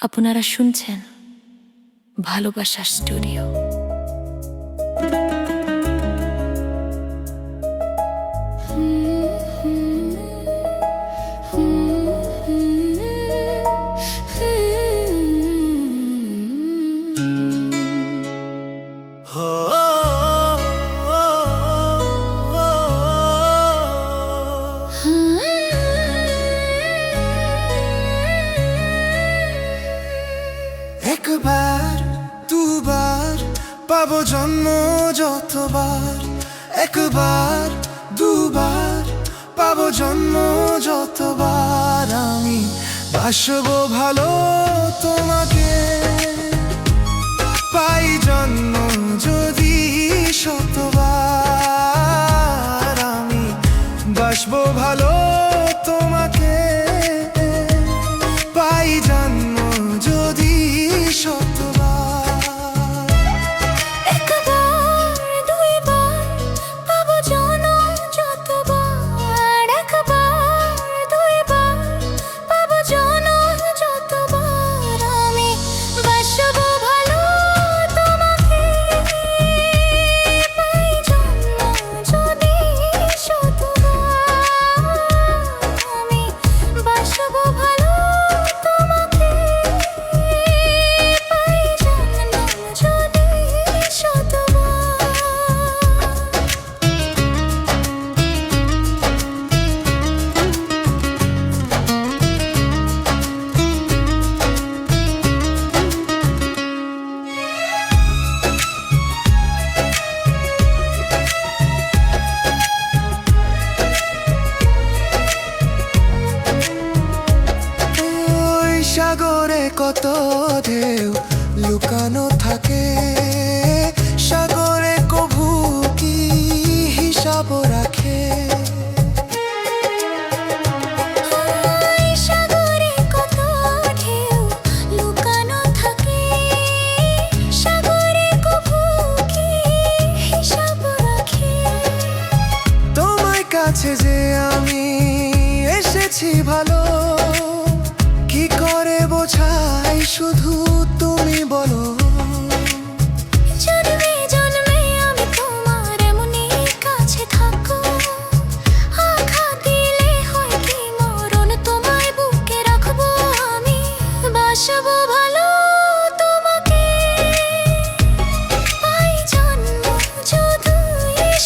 আপনারা শুনছেন ভালোবাসার স্টুডিও। একবার দুবার পাবো জন্ম যতবার, একবার দুবার পাবো জন্ম যতবার, আমি বাসবো ভালো তোমাকে, পাই জন্ম যদি শতবার, আমি বাসবো ভালো তোমাকে, পাই জন্ম যদি শতবার। একবার দুইবার পাবো জনম যতবার, একবার দুইবার পাবো জনম যতবার, আমি বাসবো ভালো তোমাকে, পাই জন্ম যদি শতবার, আমি বাসবো ভালো তোমাকে, পাই জন্ম যদি শতবার। ওই সাগরে কত ঢেউ লুকানো থাকে, সাগরে কভু কি হিসাব রাখে, ওই সাগরে কত ঢেউ লুকানো থাকে, সাগরে কভু কি হিসাব রাখে। তোমার কাছে যে আমি এসেছি ভালো, কি করে বোঝাই শুধু তুমি বলো। জন্মে জন্মে আমি তোমার এমনি কাছে থাকো, আঘাত দিলে হয় কি মরণ, তোমায় বুকে রাখবো, আমি বাসবো ভালো তোমাকে, পাই জন্ম যদি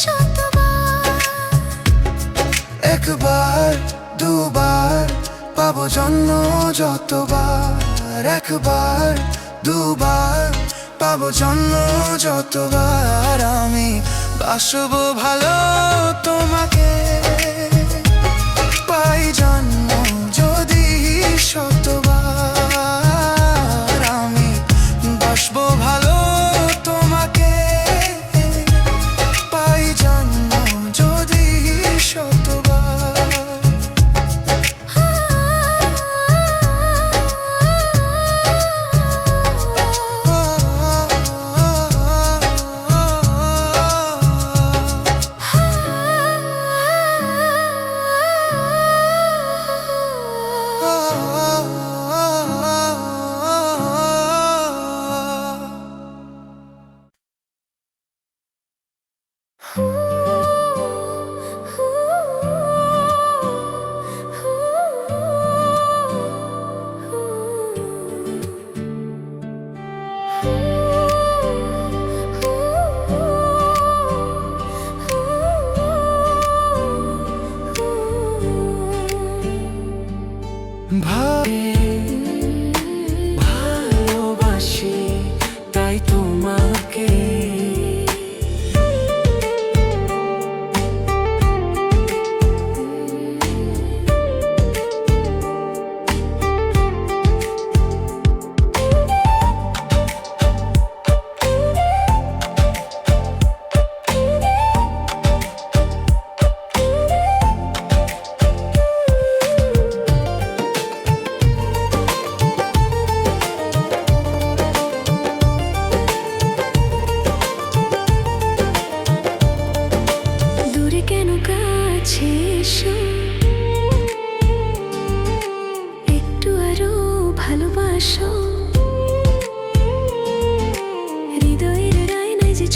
শতবার। একবার দুবার পাবো জন্ম যতবার, একবার দুবার পাবো জন্ম যতবার, আমি বাসবো ভালো তোমাকে, পাই জন্ম যদি শতবার, আমি বাসবো ভালো তোমাকে, পাই জন্ম যদি শতবার।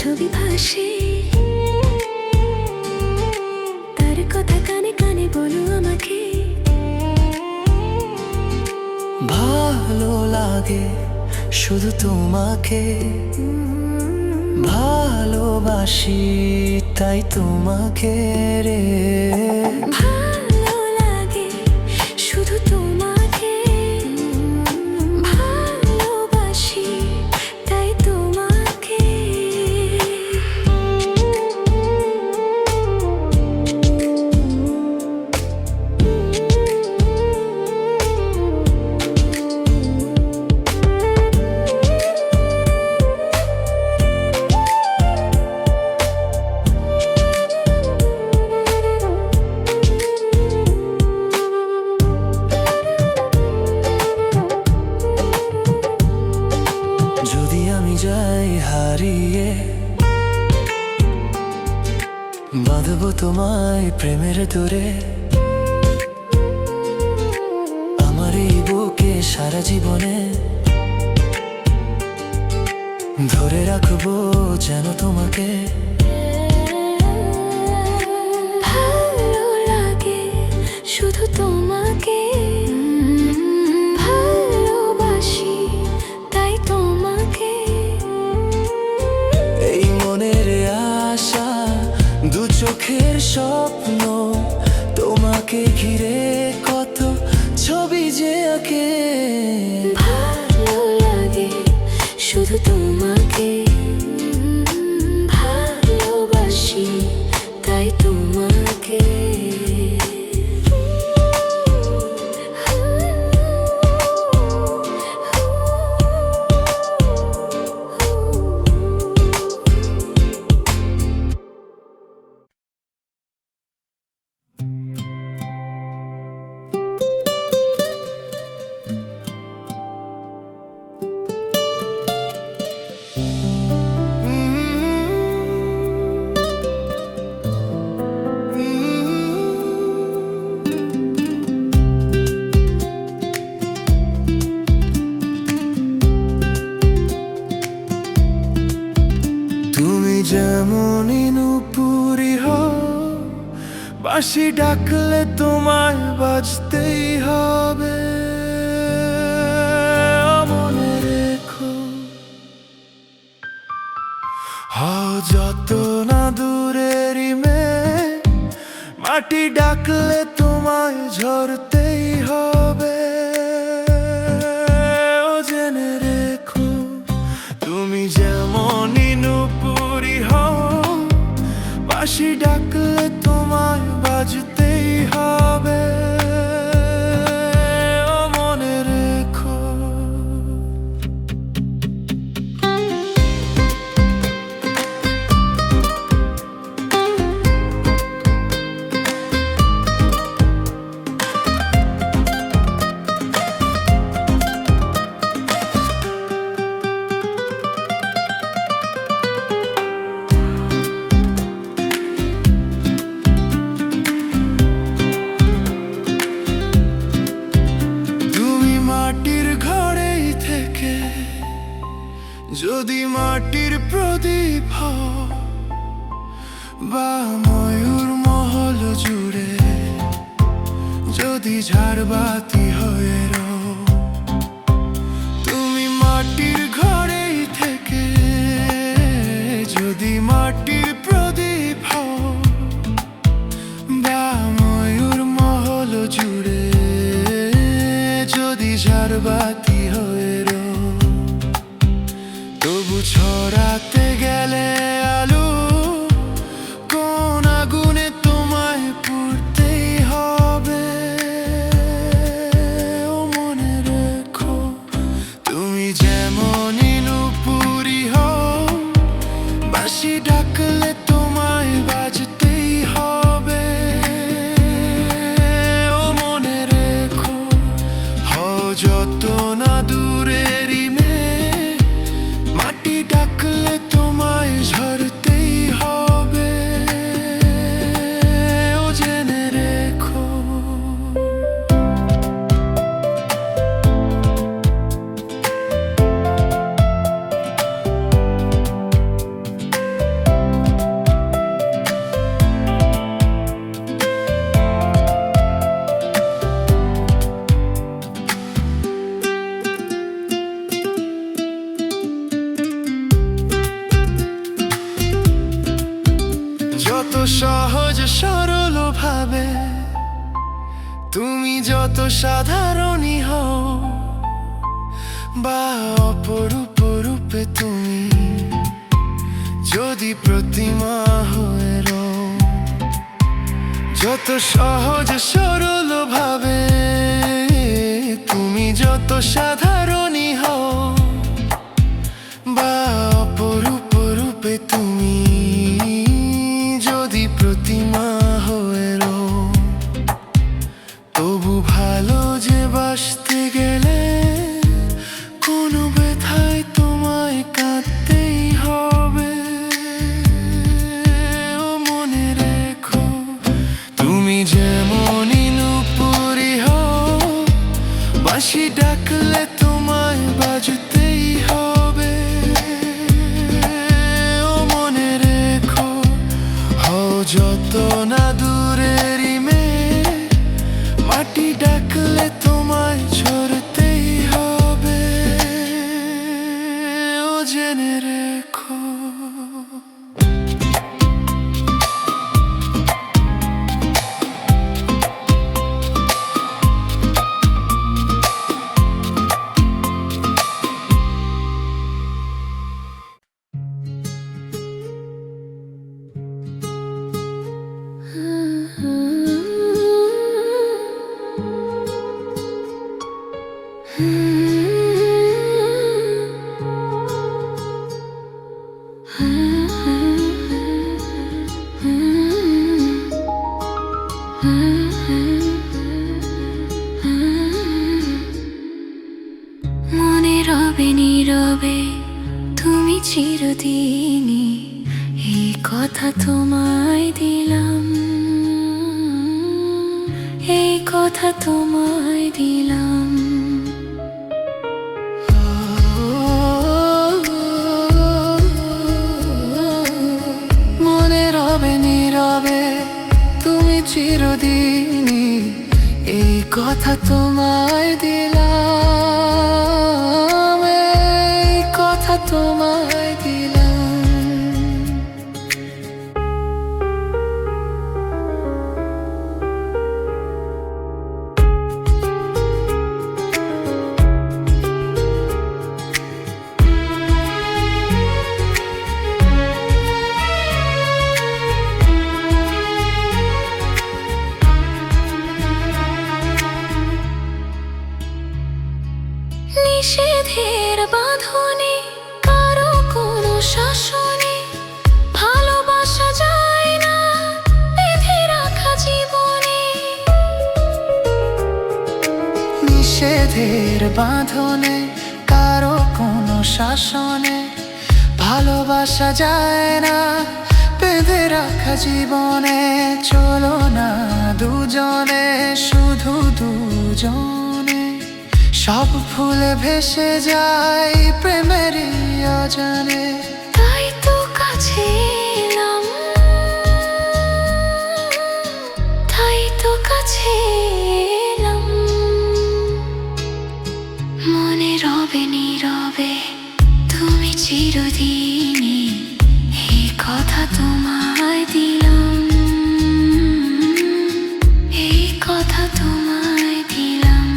ছবি ভাসে, তার কথা কানে কানে বলো আমাকে। ভালো লাগে শুধু তোমাকে, ভালোবাসি তাই তোমাকে রে। ভালো লাগে শুধু তোমাকে, ভালোবাসি তাই তোমাকে। যদি আমি যাই হারিয়ে, বাঁধবো তোমায় প্রেমের দোরে। আমার এই বুকে সারা জীবনে ধরে রাখবো যেন তোমাকে। ভালো লাগে শুধু তোমাকে, ভালোবাসি তাই তোমাকে। এই মনের আশা, দু চোখের স্বপ্ন, তোমাকে ঘিরে কত ছবি যে আঁকে। ভালো লাগে শুধু তোমাকে, ভালোবাসি তাই তোমাকে। তুমি যেমনই নুপুরি হও, বাঁশি ডাকলে তোমায় বাজতেই হবে। মনে রেখো, হও যত না দূরেরই মেয়ে, মাটি ডাকলে তোমায় ঝরতেই হবে। ও জেনে রেখো, তুমি যেমনই নুপুরি হও, বাঁশি ডাকলে তোমায় বাজতেই হবে। ও মনে রেখো। যদি মাটির প্রদীপ হও, বা ময়ূর মহল জুড়ে যদি ঝাড়বাতি হয়ে রও, তুমি মাটির ঘরেই থেকে যদি মাটির প্রদীপ হও, বা ময়ূর মহল জুড়ে যদি ঝাড়বাতি হয়ে রও, তবু ছড়াতে গেলে আলো কোন আগুনে তোমায় পুড়তেই হবে। ও মনে রেখো, তুমি যেমনই নুপুরি হও, বাঁশি ডাকলে তোমায় বাজতেই হবে। ও মনে রেখো, হও যত না দূরে যত সাধারণই হও বা অপরূপ রূপে তুমি যদি প্রতিমা হয়ে রও, যত সহজ সরল ভাবে তুমি যত সাধারণই হও বা অপরূপ রূপে তুমি যদি প্রতিমা হয়ে রও, তবু ভালো যে বাসতে গেলে কোনো ব্যথায় তোমায় কাঁদতেই হবে। ও মনে রেখো তুমি যেমনই নুপুরি হও, বাঁশি ডাকলে তোমায় বাজতেই হবে। ও মনে রেখো হও যত না দূরেরই মেয়ে, মাটি ডাকলে তোমায় ঝরতেই হবে। ও জেনে রেখো। মনে রবে নীরবে তুমি চিরদিনই, এই কথা তোমায় দিলাম, এই কথা তোমায় দিলাম। মনে রবে নীরবে তুমি চিরদিনই, এই কথা তোমায় দিলাম, এই কথা তোমায় দিলাম। নিষেধের বাঁধনে কারো কোনো শাসনে ভালোবাসা যায় না বেঁধে রাখা জীবনে। নিষেধের বাঁধনে কারো কোনো শাসনে ভালোবাসা যায় না বেঁধে রাখা জীবনে। চলো না দুজনে, শুধু দুজনে, সব ভুলে ভেসে যায় প্রেমেরই অজানে। তাই তো কাছে এলাম, তাই তো কাছে এলাম। মনে রবে নীরবে তুমি চিরদিনই, এই কথা তোমায় দিলাম, এই কথা তোমায় দিলাম।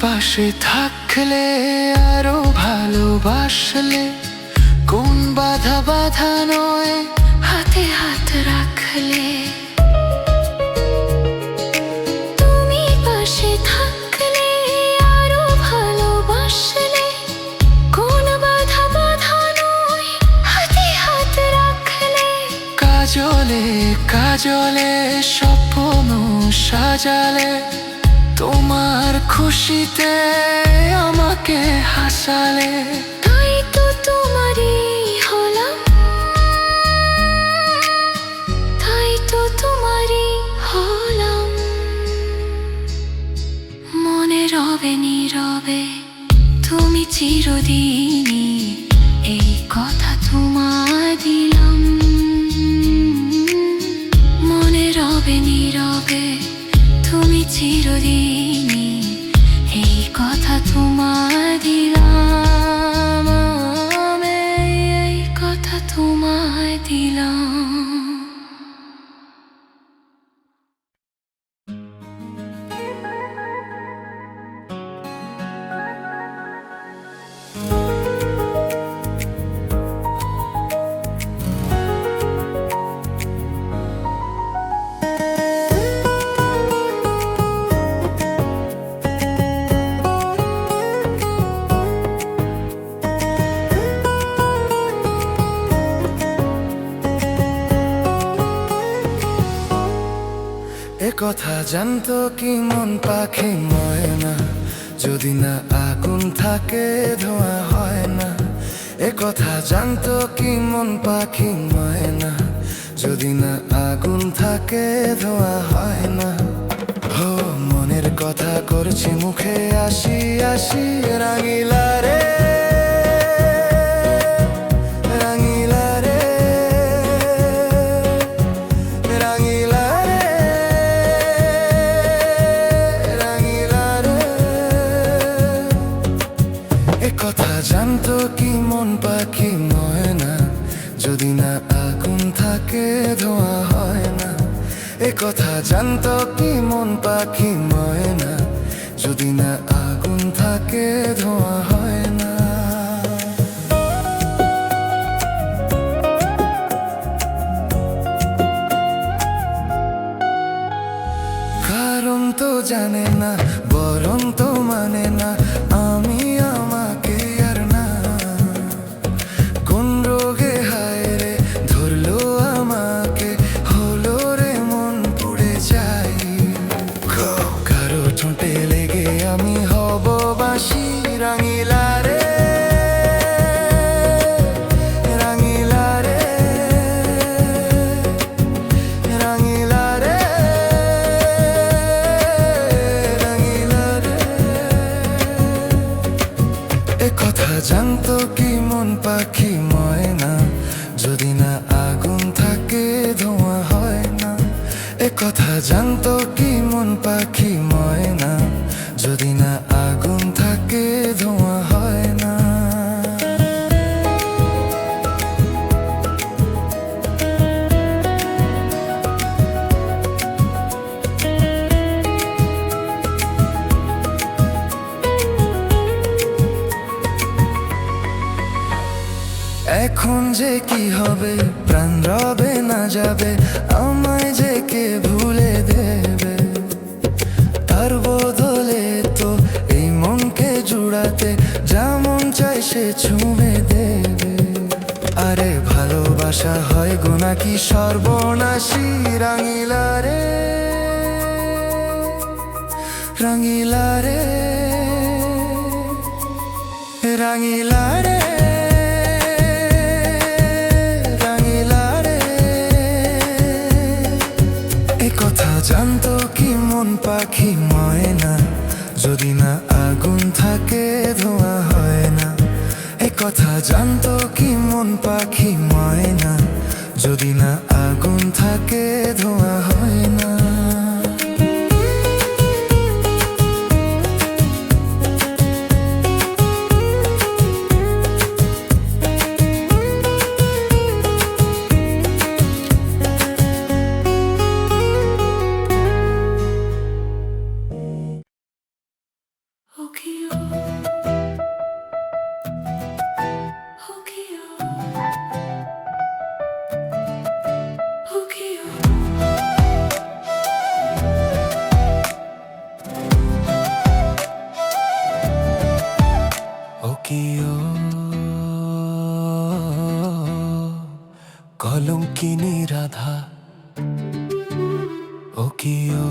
পাশে থাকলে আরো ভালোবাসলে, কোন বাধা বাধা নয় হাতে হাত রাখলে। তুমি পাশে থাকলে আরো ভালোবাসলে, কোন বাধা বাধা নয় হাতে হাত রাখলে। কাজলে কাজলে স্বপ্ন সাজালে, তোমার খুশিতে আমাকে হাসালে। তাই তো তোমারই হলাম, তাই তো তোমারই হলাম। মনে রবে নীরবে তুমি চিরদিনই, এই কথা তোমার হবে তুমি চিরদিনই, এই কথা তোমায় দিলাম, আমি এই কথা তোমায় দিলাম। এ কথা জানতো কি মন পাখি ময়না, যদি না আগুন থাকে ধোঁয়া হয় না। এ কথা জানতো কি মন পাখি ময়না, যদি না আগুন থাকে ধোঁয়া হয় না। হো মনের কথা করছি মুখে আসি আসি, রাঙিলা রে রাঙিলা রে রাঙিলা রে রাঙিলা রে। এ কথা জানতো কি মন পাখি ময়না, যদি না আগুন থাকে ধোঁয়া হয় না। এ কথা জানতো কি মন পাখি ময়না, যদি না আগুন থাকে ধোঁয়া হয় না। কারণ তো জানে না, বরং তো মানে না, আমি আমাকে আর না। কোন রোগে হায় রে ধরলো আমাকে, হলো রে মন পুড়ে যাই। কারো ঠোঁটে লেগে আমি হব বাসি, রাঙিলা রে রাঙিলা রে রাঙিলা রে রাঙিলা রে। এ কথা জানতো কি মন পাখি ময়না, যদি না আগুন থাকে ধোঁয়া হয় না। এ কথা জানতো কি মন পাখি ময়না, যদি না আগুন থাকে ধোঁয়া হয় না। এখন যে কি হবে, প্রাণ রবে না যাবে, আমায় যে কে ভুলে দেবে। তার বদলে তো এই মনকে জুড়াতে যেমন চাই সে ছুঁয়ে দেবে। আরে ভালোবাসা হয় গো নাকি সর্বনাশী, রাঙিলা রে রাঙিলা রে রাঙিলা রে রাঙিলা রে। এ কথা জানতো কি মন পাখি ময়না, যদি না আগুন থাকে ধোঁয়া হয় না। এ কথা জানতো কি মন পাখি ময়না, যদি না আগুন থাকে ধোঁয়া হয় না। Okio, Okio, Okio. ওকিও কলঙ্কিনী Radha, ওকিও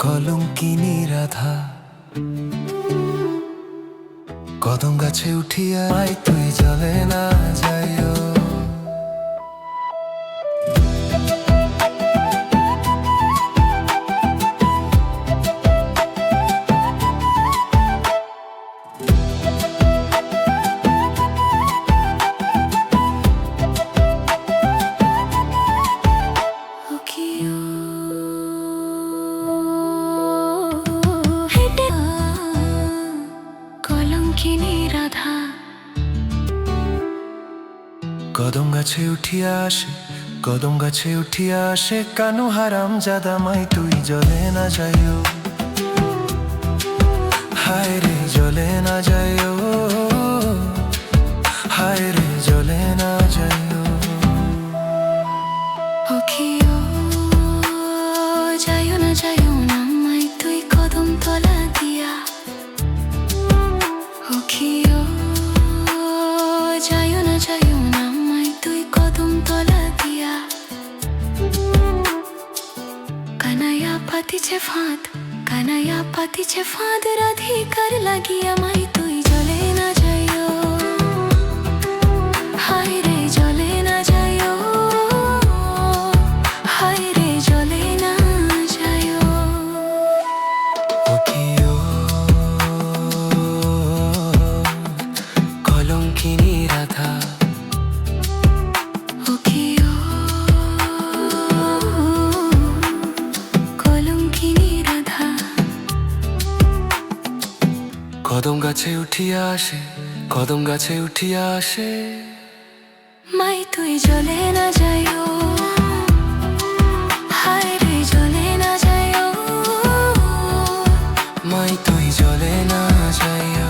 কলঙ্কিনী Radha. কদম গাছে উঠিয়া তুই জলে না যাইও। উঠিয়া আসে কদম গাছে উঠিয়া আসে কানু হারাম জাদা মাই তুই জলে না যাইও হায় রে জলে না যাইও হায় রে জলে না যাইও ওখিও যাইও না মাই তুই কদম তলা দিয়া ওখিও যাইও না মাই তুই কদম তলা দিয়া কানাইয়া পাতিছে ফাঁদ রাধিকার লাগিয়া মাই তুই জলে না যাইও হায় রে জলে না যাইও হায় রে জলে না যাইও ওখিও কলঙ্কিনী রাধা ওখিও কলঙ্কিনী রাধা কদম গাছে উঠিয়া আসে কদম গাছে উঠিয়া আসে মাই তুই জলে না যাইও হায় রে জলে না যাইও মাই তুই জলে না যাইও